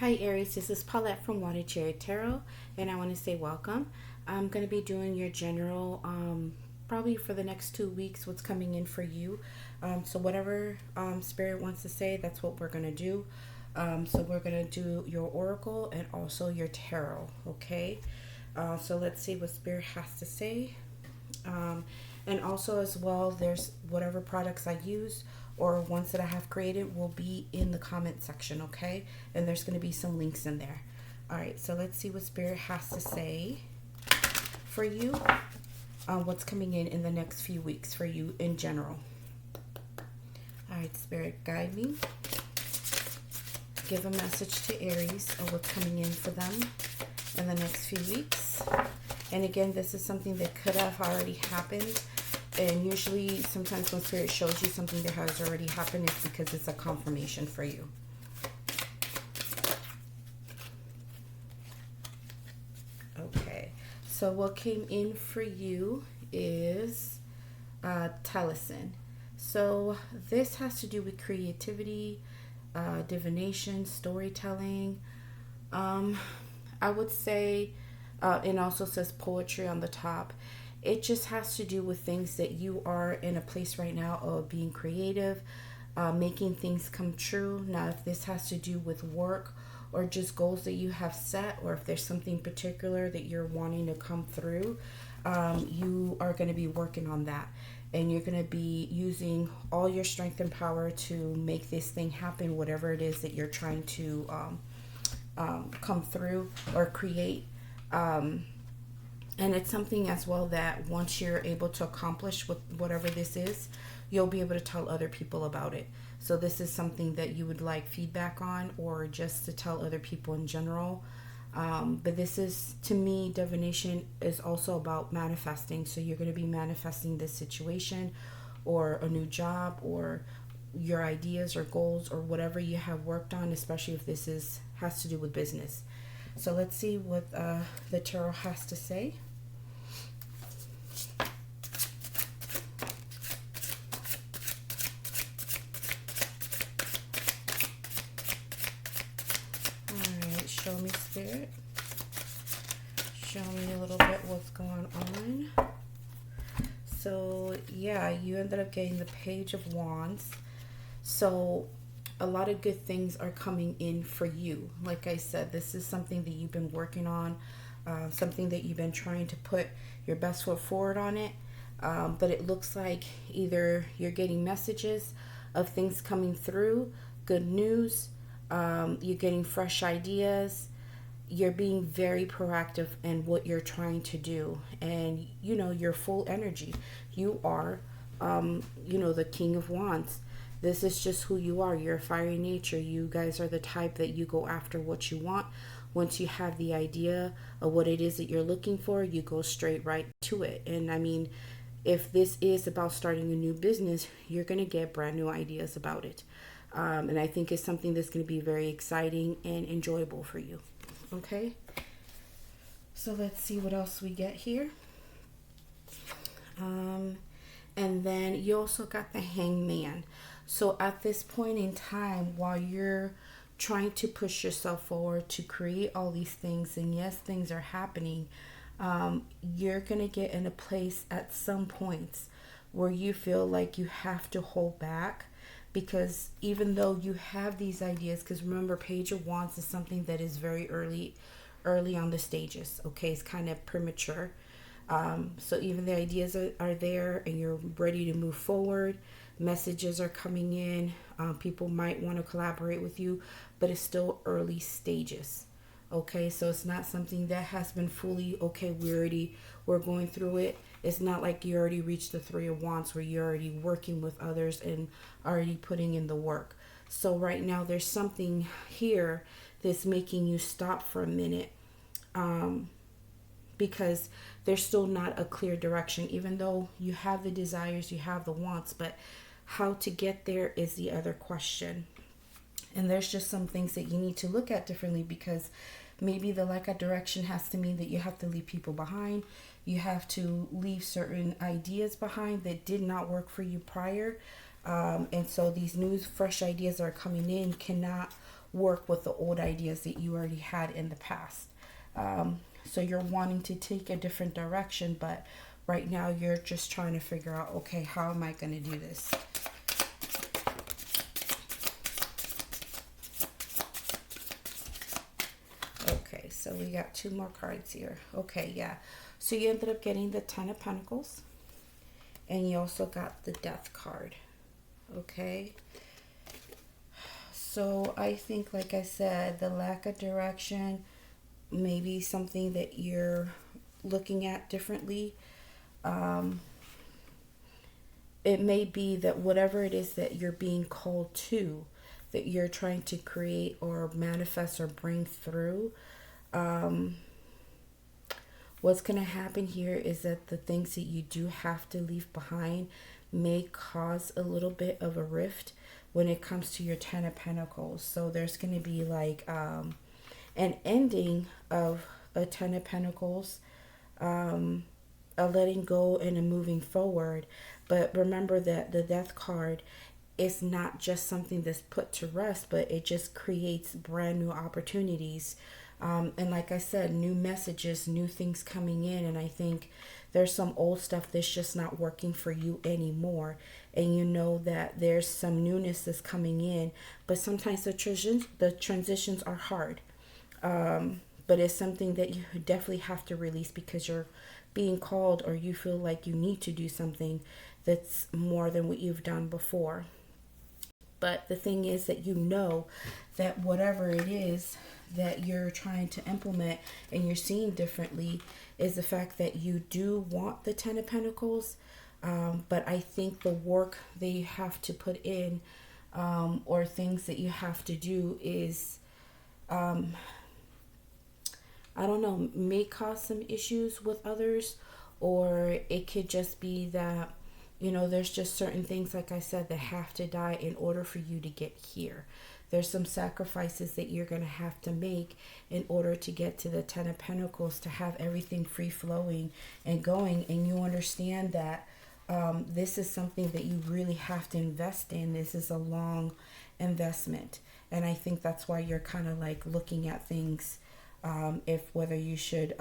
Hi Aries, this is Paulette from Water Cherry Tarot, and I want to say welcome. I'm going to be doing your general, probably for the next 2 weeks, what's coming in for you. So whatever Spirit wants to say, that's what we're going to do. So we're going to do your oracle and also your tarot, okay? So let's see what Spirit has to say. And also as well, there's whatever products I use or ones that I have created will be in the comment section, okay? And there's going to be some links in there. All right, so let's see what Spirit has to say for you. What's coming in the next few weeks for you in general. All right, Spirit, guide me. Give a message to Aries of what's coming in for them in the next few weeks. And again, this is something that could have already happened. And usually, sometimes when Spirit shows you something that has already happened, it's because it's a confirmation for you. Okay, so what came in for you is Taliesin. So this has to do with creativity, divination, storytelling. I would say, and also says poetry on the top. It just has to do with things that you are in a place right now of being creative, making things come true. Now, if this has to do with work or just goals that you have set, or if there's something particular that you're wanting to come through, you are going to be working on that. And you're going to be using all your strength and power to make this thing happen, whatever it is that you're trying to come through or create. And it's something as well that once you're able to accomplish whatever this is, you'll be able to tell other people about it. So this is something that you would like feedback on or just to tell other people in general. But this is, to me, divination is also about manifesting. So you're going to be manifesting this situation or a new job or your ideas or goals or whatever you have worked on, especially if this has to do with business. So let's see what the tarot has to say. Alright, show me, Spirit. Show me a little bit what's going on. So, yeah, you ended up getting the Page of Wands. So a lot of good things are coming in for you. Like I said, this is something that you've been working on, something that you've been trying to put your best foot forward on it. But it looks like either you're getting messages of things coming through, good news, you're getting fresh ideas, you're being very proactive in what you're trying to do, and you're full energy. You are the King of Wands. This is just who you are. You're a fiery nature. You guys are the type that you go after what you want. Once you have the idea of what it is that you're looking for, you go straight right to it. And I mean, if this is about starting a new business, you're going to get brand new ideas about it. And I think it's something that's going to be very exciting and enjoyable for you. Okay? So let's see what else we get here. And then you also got the Hangman. So at this point in time, while you're trying to push yourself forward to create all these things, and yes, things are happening, you're going to get in a place at some points where you feel like you have to hold back, because even though you have these ideas, because remember, Page of Wands is something that is very early on the stages, okay? It's kind of premature. So even the ideas are there and you're ready to move forward. Messages are coming in. People might want to collaborate with you, but it's still early stages. Okay, so it's not something that has been fully, okay, we're going through it. It's not like you already reached the Three of Wands where you're already working with others and already putting in the work. So right now there's something here that's making you stop for a minute. Because there's still not a clear direction, even though you have the desires, you have the wants, but how to get there is the other question. And there's just some things that you need to look at differently, because maybe the lack of direction has to mean that you have to leave people behind. You have to leave certain ideas behind that did not work for you prior. And so these new, fresh ideas that are coming in cannot work with the old ideas that you already had in the past. So you're wanting to take a different direction, but right now you're just trying to figure out, okay, how am I going to do this? Okay, so we got 2 more cards here. Okay, yeah. So you ended up getting the 10 of Pentacles, and you also got the Death card. Okay. So I think, like I said, the lack of direction, maybe something that you're looking at differently. It may be that whatever it is that you're being called to, that you're trying to create or manifest or bring through, what's going to happen here is that the things that you do have to leave behind may cause a little bit of a rift when it comes to your 10 of Pentacles. So there's going to be like an ending of a 10 of Pentacles, a letting go and a moving forward. But remember that the Death card is not just something that's put to rest, but it just creates brand new opportunities. And like I said, new messages, new things coming in. And I think there's some old stuff that's just not working for you anymore. And you know that there's some newness that's coming in. But sometimes the transitions are hard. But it's something that you definitely have to release because you're being called, or you feel like you need to do something that's more than what you've done before. But the thing is that you know that whatever it is that you're trying to implement and you're seeing differently is the fact that you do want the 10 of Pentacles. But I think the work that you have to put in, or things that you have to do is, I don't know, may cause some issues with others, or it could just be that, you know, there's just certain things, like I said, that have to die in order for you to get here. There's some sacrifices that you're going to have to make in order to get to the 10 of Pentacles, to have everything free flowing and going. And you understand that this is something that you really have to invest in. This is a long investment. And I think that's why you're kind of like looking at things, if whether you should,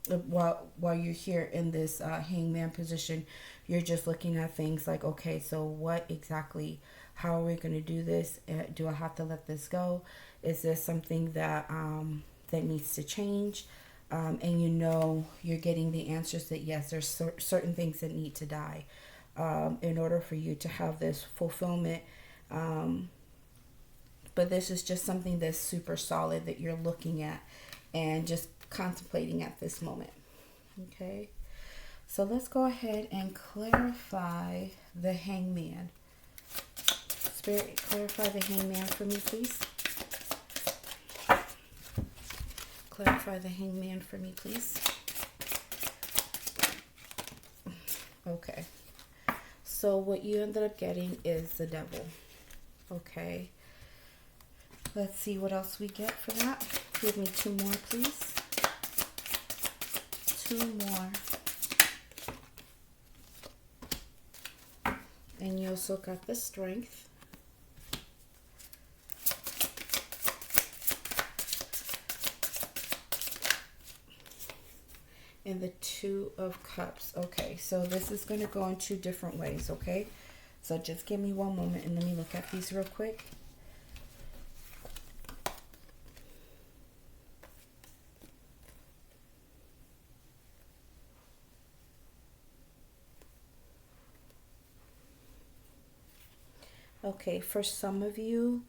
while you're here in this hangman position, you're just looking at things like, okay, so what exactly, how are we going to do this? Do I have to let this go? Is this something that that needs to change? And you know you're getting the answers that yes, there's certain things that need to die in order for you to have this fulfillment. But this is just something that's super solid that you're looking at and just contemplating at this moment. Okay, so let's go ahead and clarify the hangman. Spirit, clarify the hangman for me, please. Clarify the hangman for me, please. Okay, so what you ended up getting is the devil. Okay, let's see what else we get for that. Give me 2 more, please. 2 more. And you also got the strength. And the 2 of Cups. Okay, so this is going to go in 2 different ways, okay? So just give me 1 moment and let me look at these real quick. Okay, for some of you,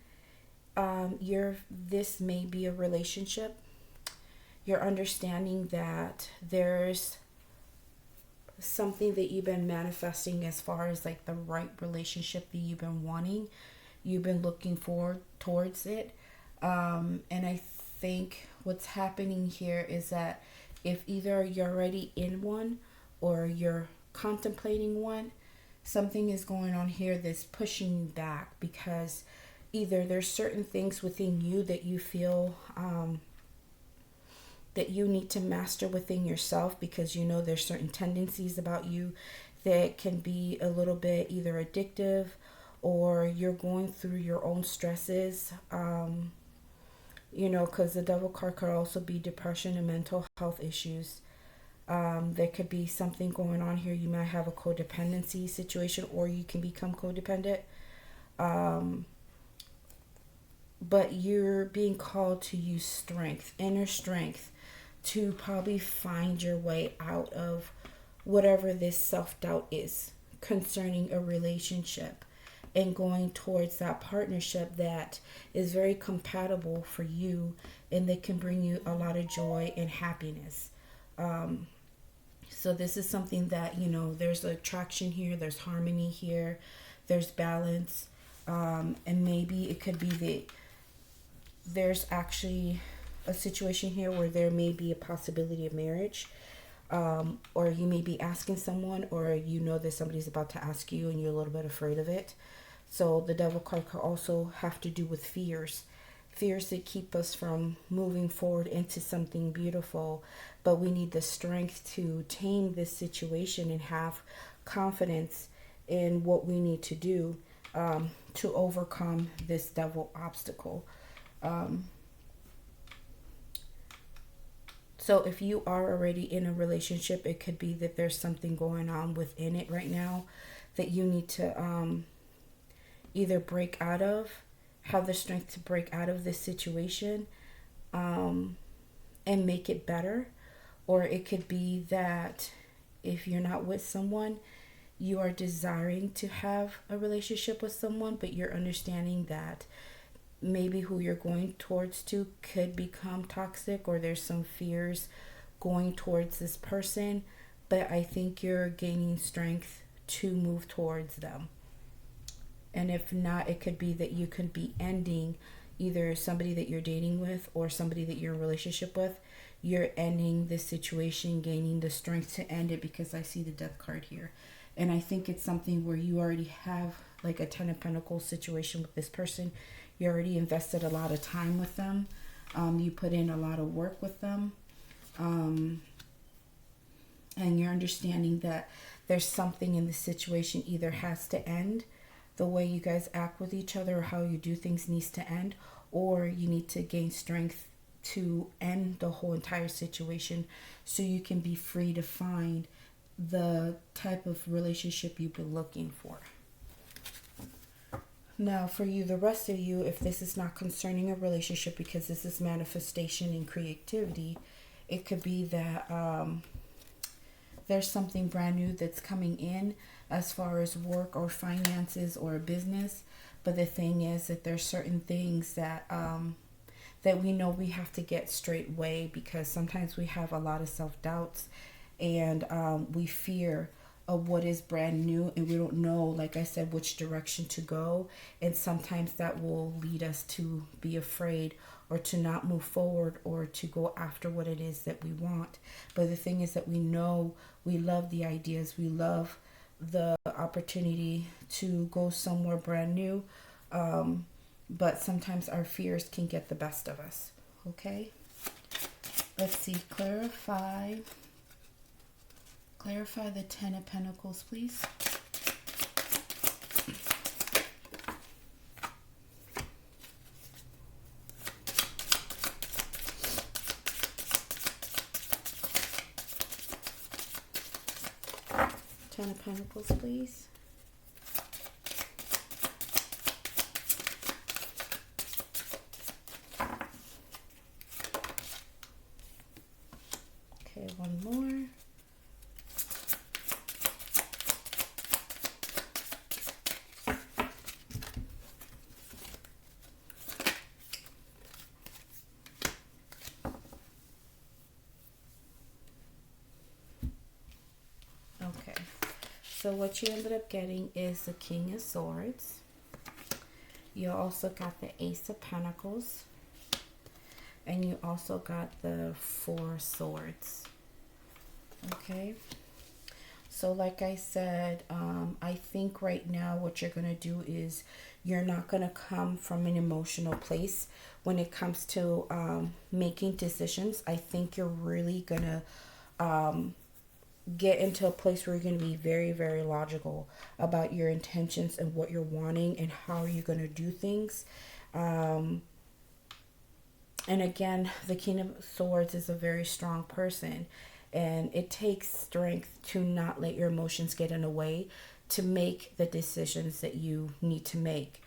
this may be a relationship. You're understanding that there's something that you've been manifesting as far as like the right relationship that you've been wanting. You've been looking forward towards it. And I think what's happening here is that if either you're already in one or you're contemplating one, something is going on here that's pushing you back, because either there's certain things within you that you feel that you need to master within yourself, because you know there's certain tendencies about you that can be a little bit either addictive or you're going through your own stresses. You know, because the devil card could also be depression and mental health issues. There could be something going on here. You might have a codependency situation, or you can become codependent. But you're being called to use strength, inner strength, to probably find your way out of whatever this self-doubt is concerning a relationship, and going towards that partnership that is very compatible for you and that can bring you a lot of joy and happiness. So this is something that, you know, there's attraction here, there's harmony here, there's balance, and maybe it could be that there's actually a situation here where there may be a possibility of marriage, or you may be asking someone, or you know that somebody's about to ask you and you're a little bit afraid of it. So the devil card could also have to do with fears. Fears that keep us from moving forward into something beautiful. But we need the strength to tame this situation and have confidence in what we need to do to overcome this devil obstacle. So if you are already in a relationship, it could be that there's something going on within it right now that you need to either break out of, have the strength to break out of this situation, and make it better. Or it could be that if you're not with someone, you are desiring to have a relationship with someone, but you're understanding that maybe who you're going towards to could become toxic, or there's some fears going towards this person, but I think you're gaining strength to move towards them. And if not, it could be that you could be ending either somebody that you're dating with or somebody that you're in a relationship with. You're ending this situation, gaining the strength to end it, because I see the Death card here. And I think it's something where you already have like a Ten of Pentacles situation with this person. You already invested a lot of time with them. You put in a lot of work with them. And you're understanding that there's something in the situation either has to end. The way you guys act with each other or how you do things needs to end, or you need to gain strength to end the whole entire situation so you can be free to find the type of relationship you've been looking for. Now, for you, the rest of you, if this is not concerning a relationship, because this is manifestation and creativity, it could be that there's something brand new that's coming in as far as work or finances or business. But the thing is that there's certain things that that we know we have to get straight away, because sometimes we have a lot of self-doubts, and we fear of what is brand new, and we don't know, like I said, which direction to go. And sometimes that will lead us to be afraid, or to not move forward, or to go after what it is that we want. But the thing is that we know we love the ideas, we love the opportunity to go somewhere brand new, but sometimes our fears can get the best of us. Okay, let's see. Clarify the Ten of Pentacles, please. Ten of Pentacles, please. Okay, one more. Okay, so what you ended up getting is the King of Swords. You also got the Ace of Pentacles. And you also got the Four Swords. Okay. So like I said, I think right now what you're going to do is you're not going to come from an emotional place when it comes to making decisions. I think you're really going to get into a place where you're going to be very, very logical about your intentions and what you're wanting and how you're going to do things. And again, the King of Swords is a very strong person, and it takes strength to not let your emotions get in the way to make the decisions that you need to make.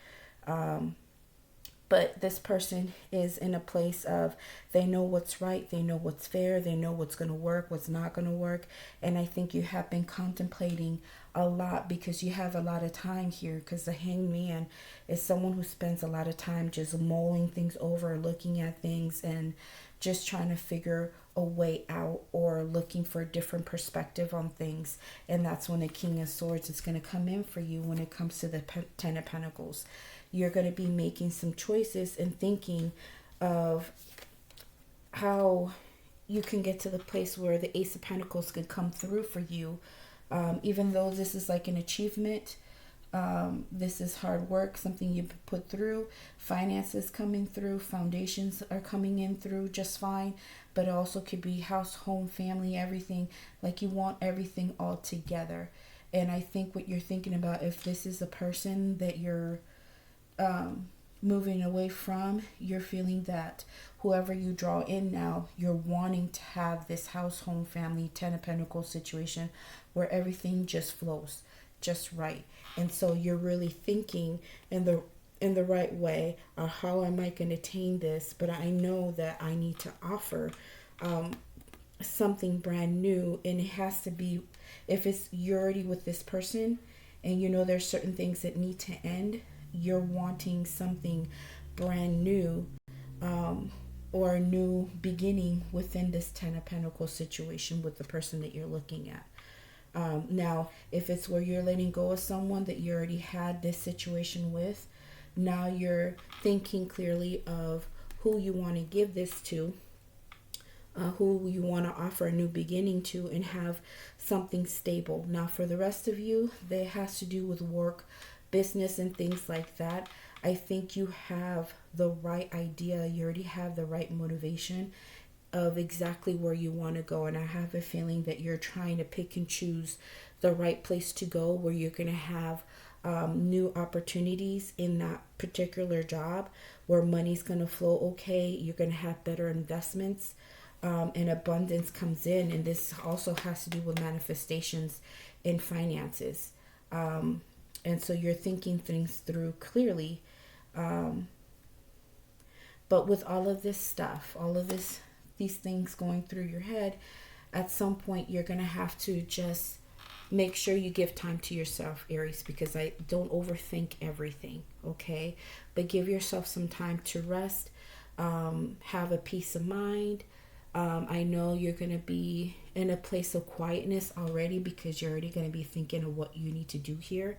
But this person is in a place of, they know what's right, they know what's fair, they know what's going to work, what's not going to work. And I think you have been contemplating a lot because you have a lot of time here, because the Hanged Man is someone who spends a lot of time just mulling things over, looking at things and just trying to figure a way out or looking for a different perspective on things. And that's when the King of Swords is going to come in for you when it comes to the Ten of Pentacles. You're going to be making some choices and thinking of how you can get to the place where the Ace of Pentacles can come through for you. Even though this is like an achievement, this is hard work, something you've put through, finances coming through, foundations are coming in through just fine, but it also could be house, home, family, everything. Like you want everything all together. And I think what you're thinking about, if this is a person that you're moving away from, you're feeling that whoever you draw in now, you're wanting to have this house, home, family, Ten of Pentacles situation where everything just flows just right. And so you're really thinking in the right way, how am I going to attain this? But I know that I need to offer something brand new, and it has to be, if it's you're already with this person and you know there's certain things that need to end, you're wanting something brand new, or a new beginning within this Ten of Pentacles situation with the person that you're looking at. Now, if it's where you're letting go of someone that you already had this situation with, now you're thinking clearly of who you want to give this to, who you want to offer a new beginning to, and have something stable. Now, for the rest of you, that has to do with work, business, and things like that. I think you have the right idea. You already have the right motivation of exactly where you want to go. And I have a feeling that you're trying to pick and choose the right place to go, where you're going to have new opportunities in that particular job, where money's going to flow okay. You're going to have better investments, and abundance comes in. And this also has to do with manifestations in finances. And so you're thinking things through clearly. But with all of this stuff, these things going through your head, at some point you're going to have to just make sure you give time to yourself, Aries, because I don't overthink everything, okay? But give yourself some time to rest, have a peace of mind. I know you're going to be in a place of quietness already, because you're already going to be thinking of what you need to do here.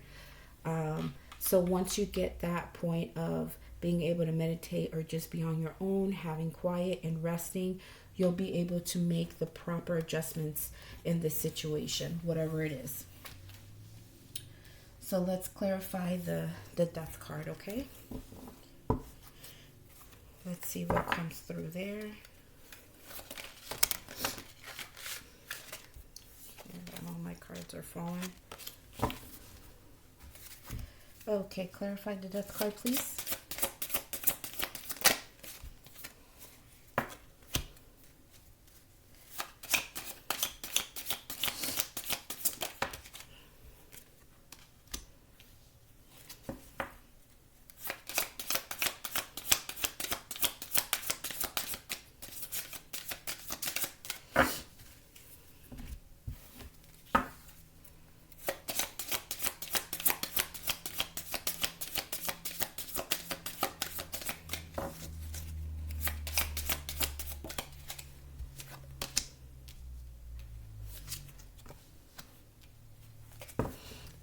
So once you get that point of being able to meditate or just be on your own, having quiet and resting, you'll be able to make the proper adjustments in this situation, whatever it is. So let's clarify the Death card, okay? Let's see what comes through there. And all my cards are falling. Okay, clarify the Death card, please.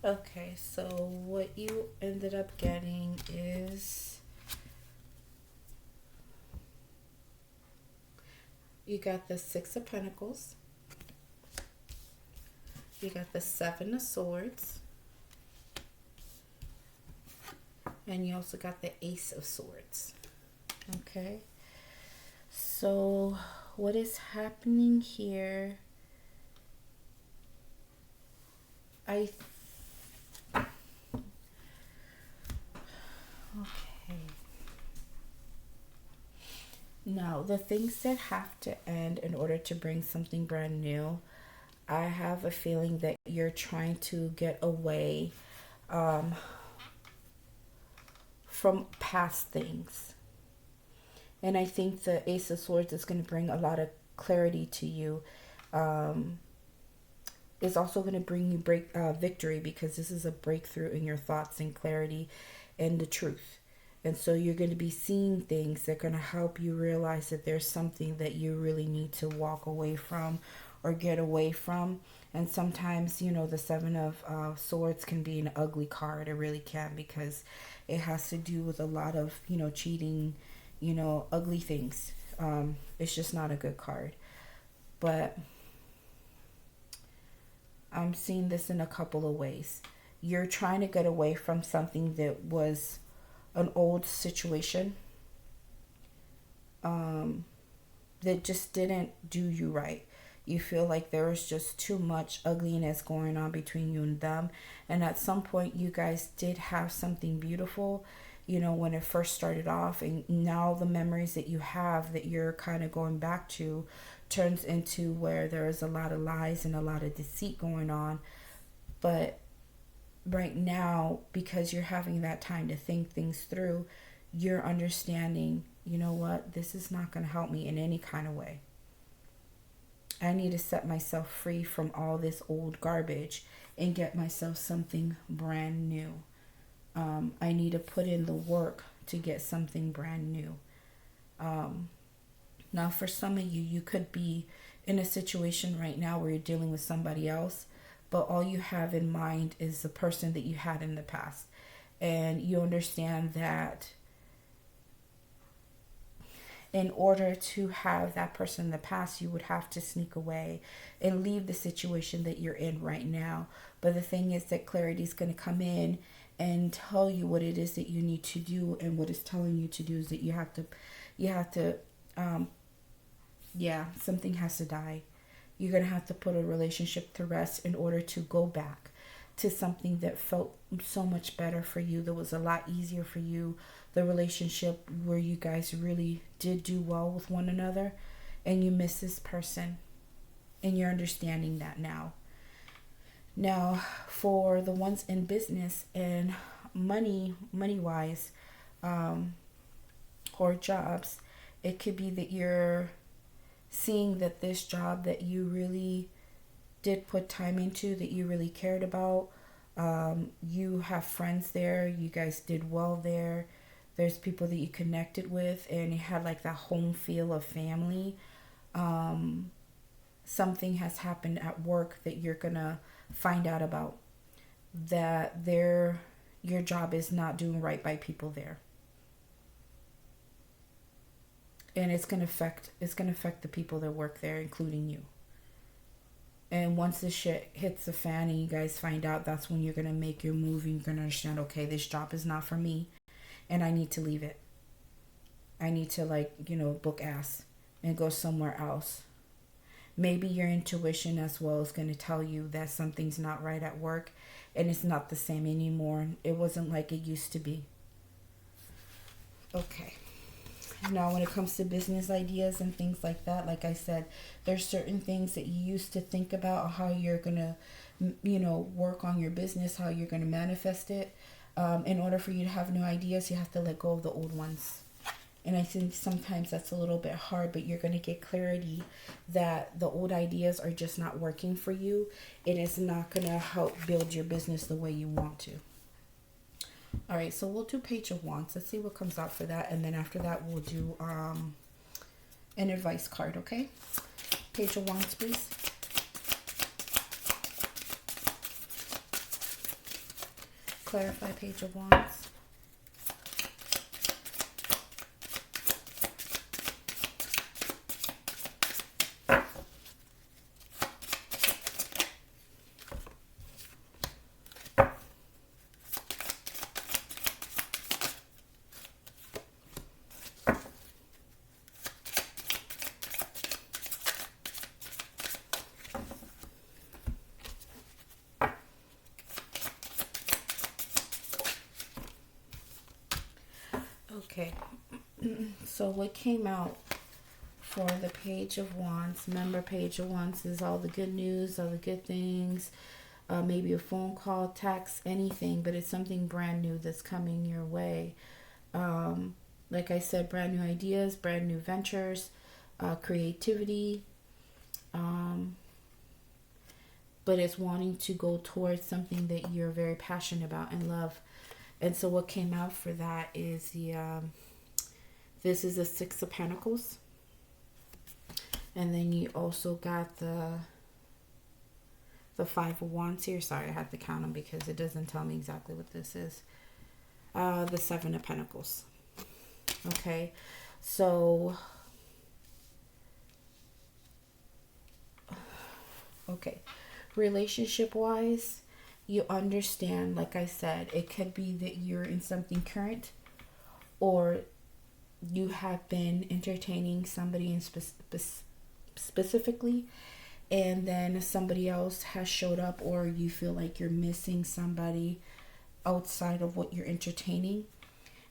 Okay, so what you ended up getting is you got the Six of Pentacles, you got the Seven of Swords, and you also got the Ace of Swords. Okay, so what is happening here I okay. Now, the things that have to end in order to bring something brand new, I have a feeling that you're trying to get away um, from past things. And I think the Ace of Swords is going to bring a lot of clarity to you. Um, it's also going to bring you victory, because this is a breakthrough in your thoughts and clarity and the truth. And so you're going to be seeing things that are going to help you realize that there's something that you really need to walk away from or get away from. And sometimes, you know, the Seven of Swords can be an ugly card. It really can, because it has to do with a lot of, you know, cheating, you know, ugly things. It's just not a good card. But I'm seeing this in a couple of ways. You're trying to get away from something that was an old situation that just didn't do you right. You feel like there was just too much ugliness going on between you and them. And at some point, you guys did have something beautiful, you know, when it first started off. And now the memories that you have that you're kind of going back to turns into where there is a lot of lies and a lot of deceit going on. But right now, because you're having that time to think things through, you're understanding, you know what, this is not going to help me in any kind of way. I need to set myself free from all this old garbage and get myself something brand new. I need to put in the work to get something brand new. Now, for some of you, you could be in a situation right now where you're dealing with somebody else, but all you have in mind is the person that you had in the past. And you understand that in order to have that person in the past, you would have to sneak away and leave the situation that you're in right now. But the thing is that clarity is going to come in and tell you what it is that you need to do. And what it's telling you to do is that you have to, something has to die. You're going to have to put a relationship to rest in order to go back to something that felt so much better for you, that was a lot easier for you, the relationship where you guys really did do well with one another, and you miss this person, and you're understanding that now. Now, for the ones in business and money-wise, or jobs, it could be that you're seeing that this job that you really did put time into, that you really cared about, you have friends there, you guys did well there, there's people that you connected with, and you had like that home feel of family. Something has happened at work that you're gonna find out about, that your job is not doing right by people there. And it's gonna affect the people that work there, including you. And once this shit hits the fan and you guys find out, that's when you're gonna make your move, and you're gonna understand, okay, this job is not for me, and I need to leave it. I need to, like, you know, book ass and go somewhere else. Maybe your intuition as well is going to tell you that something's not right at work and it's not the same anymore. It wasn't like it used to be. Okay. Now, when it comes to business ideas and things like that, like I said, there's certain things that you used to think about how you're going to, you know, work on your business, how you're going to manifest it. In order for you to have new ideas, you have to let go of the old ones. And I think sometimes that's a little bit hard, but you're going to get clarity that the old ideas are just not working for you. It is not going to help build your business the way you want to. All right, so we'll do Page of Wands. Let's see what comes out for that. And then after that, we'll do an advice card, okay? Page of Wands, please. Clarify, Page of Wands. Okay. So what came out for the Page of Wands? Remember, Page of Wands is all the good news, all the good things. Maybe a phone call, text, anything, but it's something brand new that's coming your way. Like I said, brand new ideas, brand new ventures, creativity. But it's wanting to go towards something that you're very passionate about and love. And so what came out for that is this is the Six of Pentacles. And then you also got the Five of Wands here. Sorry, I had to count them because it doesn't tell me exactly what this is. The Seven of Pentacles. Okay, so okay, relationship wise, you understand, like I said, it could be that you're in something current, or you have been entertaining somebody in specifically, and then somebody else has showed up, or you feel like you're missing somebody outside of what you're entertaining.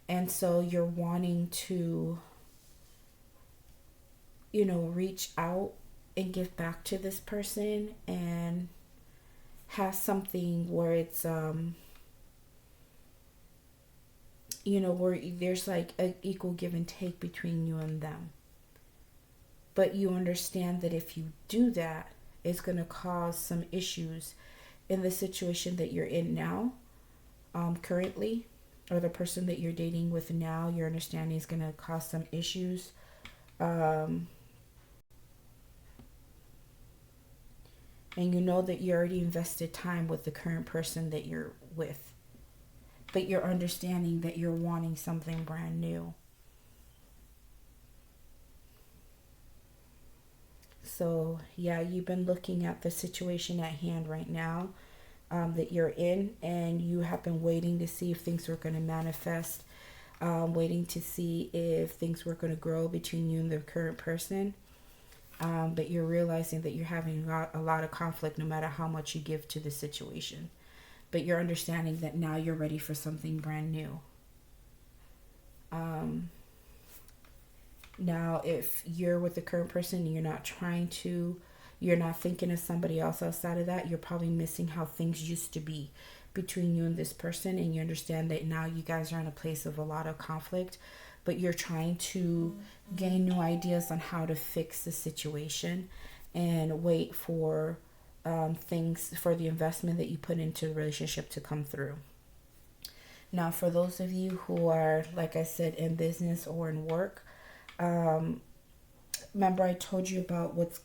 And so you're wanting to, you know, reach out and give back to this person and have something where it's, you know, where there's like an equal give and take between you and them. But you understand that if you do that, it's going to cause some issues in the situation that you're in now, currently, or the person that you're dating with now. Your understanding is going to cause some issues. And you know that you already invested time with the current person that you're with. But you're understanding that you're wanting something brand new. So, yeah, you've been looking at the situation at hand right now that you're in, and you have been waiting to see if things were going to manifest, waiting to see if things were going to grow between you and the current person. But you're realizing that you're having a lot of conflict no matter how much you give to the situation. But you're understanding that now you're ready for something brand new. Now, if you're with the current person and you're not thinking of somebody else outside of that, you're probably missing how things used to be between you and this person. And you understand that now you guys are in a place of a lot of conflict, but you're trying to gain new ideas on how to fix the situation and wait for things, for the investment that you put into the relationship to come through. Now, for those of you who are, like I said, in business or in work, remember I told you about what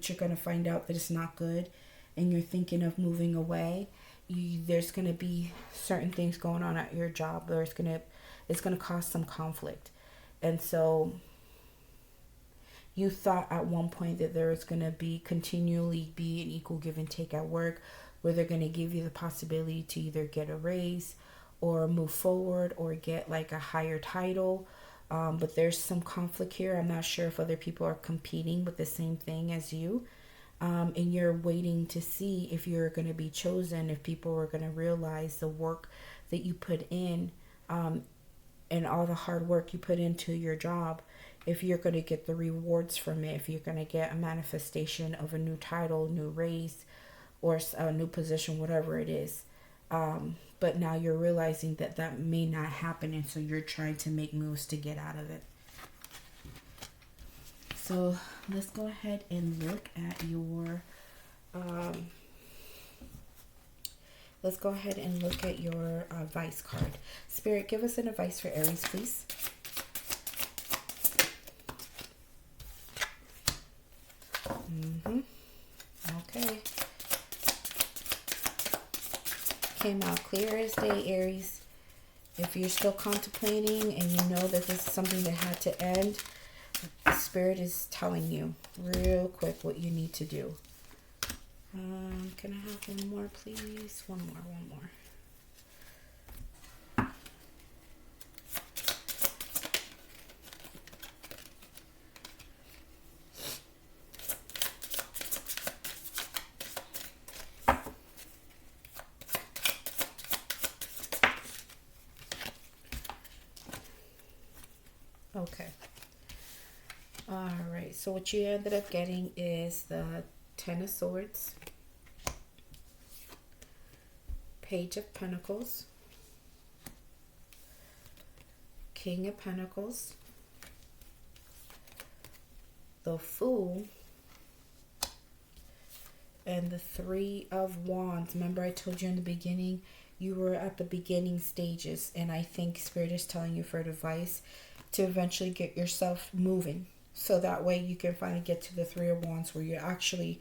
you're going to find out that it's not good, and you're thinking of moving away. There's going to be certain things going on at your job, or it's going to cause some conflict. And so you thought at one point that there was going to continually be an equal give and take at work, where they're going to give you the possibility to either get a raise or move forward or get like a higher title. But there's some conflict here. I'm not sure if other people are competing with the same thing as you. And you're waiting to see if you're going to be chosen, if people are going to realize the work that you put in, and all the hard work you put into your job, if you're going to get the rewards from it, if you're going to get a manifestation of a new title, new raise, or a new position, whatever it is. But now you're realizing that may not happen, and so you're trying to make moves to get out of it. So let's go ahead and look at your advice card. Spirit, give us an advice for Aries, please. Okay. Came out clear as day, Aries. If you're still contemplating and you know that this is something that had to end, Spirit is telling you real quick what you need to do. Can I have one more, please? One more. All right, so what you ended up getting is the Ten of Swords, Page of Pentacles, King of Pentacles, the Fool, and the Three of Wands. Remember I told you in the beginning, you were at the beginning stages, and I think Spirit is telling you for advice to eventually get yourself moving. So that way you can finally get to the Three of Wands where you're actually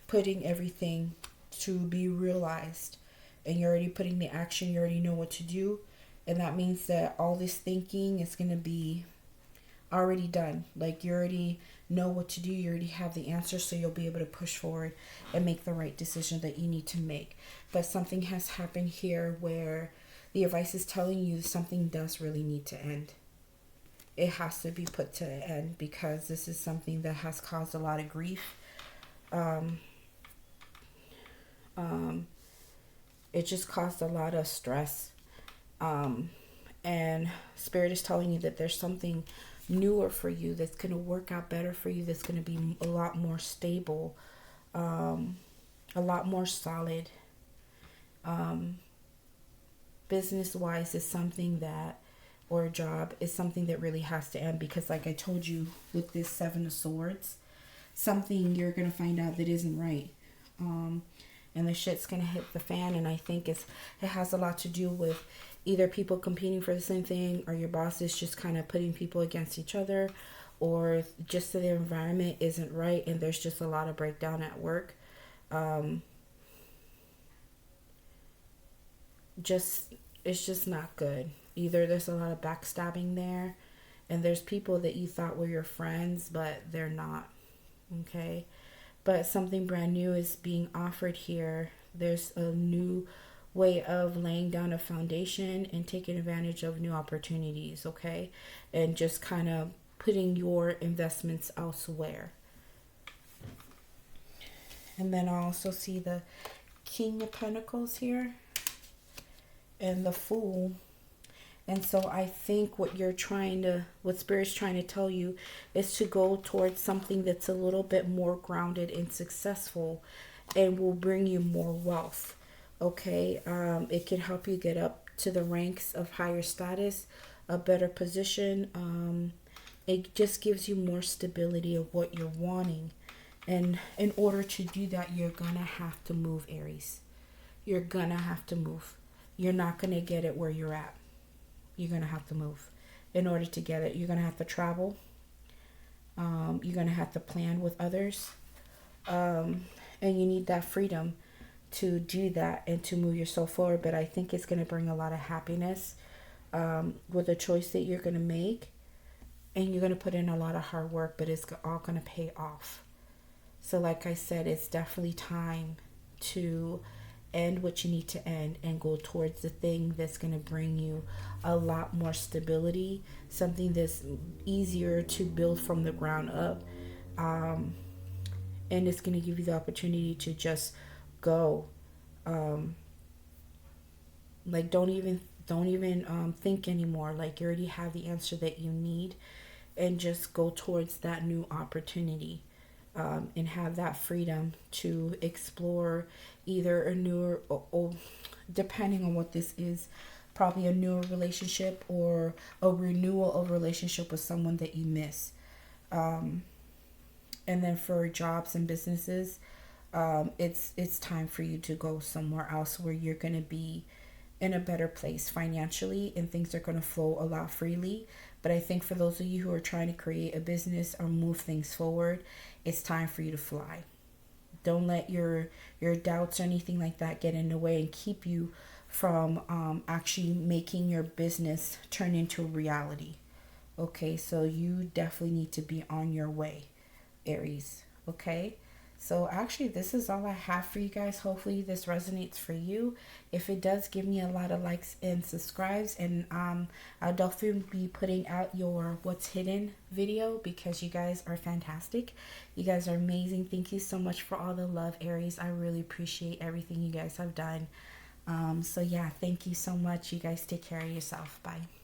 putting everything to be realized. And you're already putting the action, you already know what to do. And that means that all this thinking is going to be already done. Like you already know what to do, you already have the answer, so you'll be able to push forward and make the right decision that you need to make. But something has happened here where the advice is telling you something does really need to end. It has to be put to an end because this is something that has caused a lot of grief. It just caused a lot of stress. And Spirit is telling you that there's something newer for you that's going to work out better for you, that's going to be a lot more stable, a lot more solid. Business-wise is something that, or a job is something that really has to end, because like I told you with this Seven of Swords, something you're going to find out that isn't right. And the shit's going to hit the fan, and I think it has a lot to do with either people competing for the same thing, or your boss is just kind of putting people against each other, or just that the environment isn't right and there's just a lot of breakdown at work. It's just not good. Either there's a lot of backstabbing there, and there's people that you thought were your friends, but they're not. Okay? But something brand new is being offered here. There's a new way of laying down a foundation and taking advantage of new opportunities, okay? And just kind of putting your investments elsewhere. And then I also see the King of Pentacles here and the Fool. And so I think what Spirit's trying to tell you is to go towards something that's a little bit more grounded and successful and will bring you more wealth. Okay, it can help you get up to the ranks of higher status, a better position. It just gives you more stability of what you're wanting. And in order to do that, you're gonna have to move, Aries. You're gonna have to move. You're not gonna get it where you're at. You're gonna have to move. In order to get it, you're gonna have to travel. You're gonna have to plan with others. And you need that freedom to do that and to move yourself forward. But I think it's going to bring a lot of happiness with a choice that you're going to make, and you're going to put in a lot of hard work, but it's all going to pay off. So like I said, it's definitely time to end what you need to end and go towards the thing that's going to bring you a lot more stability, something that's easier to build from the ground up. And it's going to give you the opportunity to just go. Like don't even think anymore. Like you already have the answer that you need, and just go towards that new opportunity, and have that freedom to explore either a newer, or depending on what this is, probably a newer relationship or a renewal of relationship with someone that you miss. And then for jobs and businesses, it's time for you to go somewhere else where you're going to be in a better place financially, and things are going to flow a lot freely. But I think for those of you who are trying to create a business or move things forward, it's time for you to fly. Don't let your doubts or anything like that get in the way and keep you from actually making your business turn into a reality. Okay, so you definitely need to be on your way, Aries. Okay, so actually this is all I have for you guys. Hopefully this resonates for you. If it does, give me a lot of likes and subscribes, and I'll definitely be putting out your what's hidden video, because you guys are fantastic. You guys are amazing. Thank you so much for all the love, Aries. I really appreciate everything you guys have done. So yeah, thank you so much. You guys take care of yourself. Bye.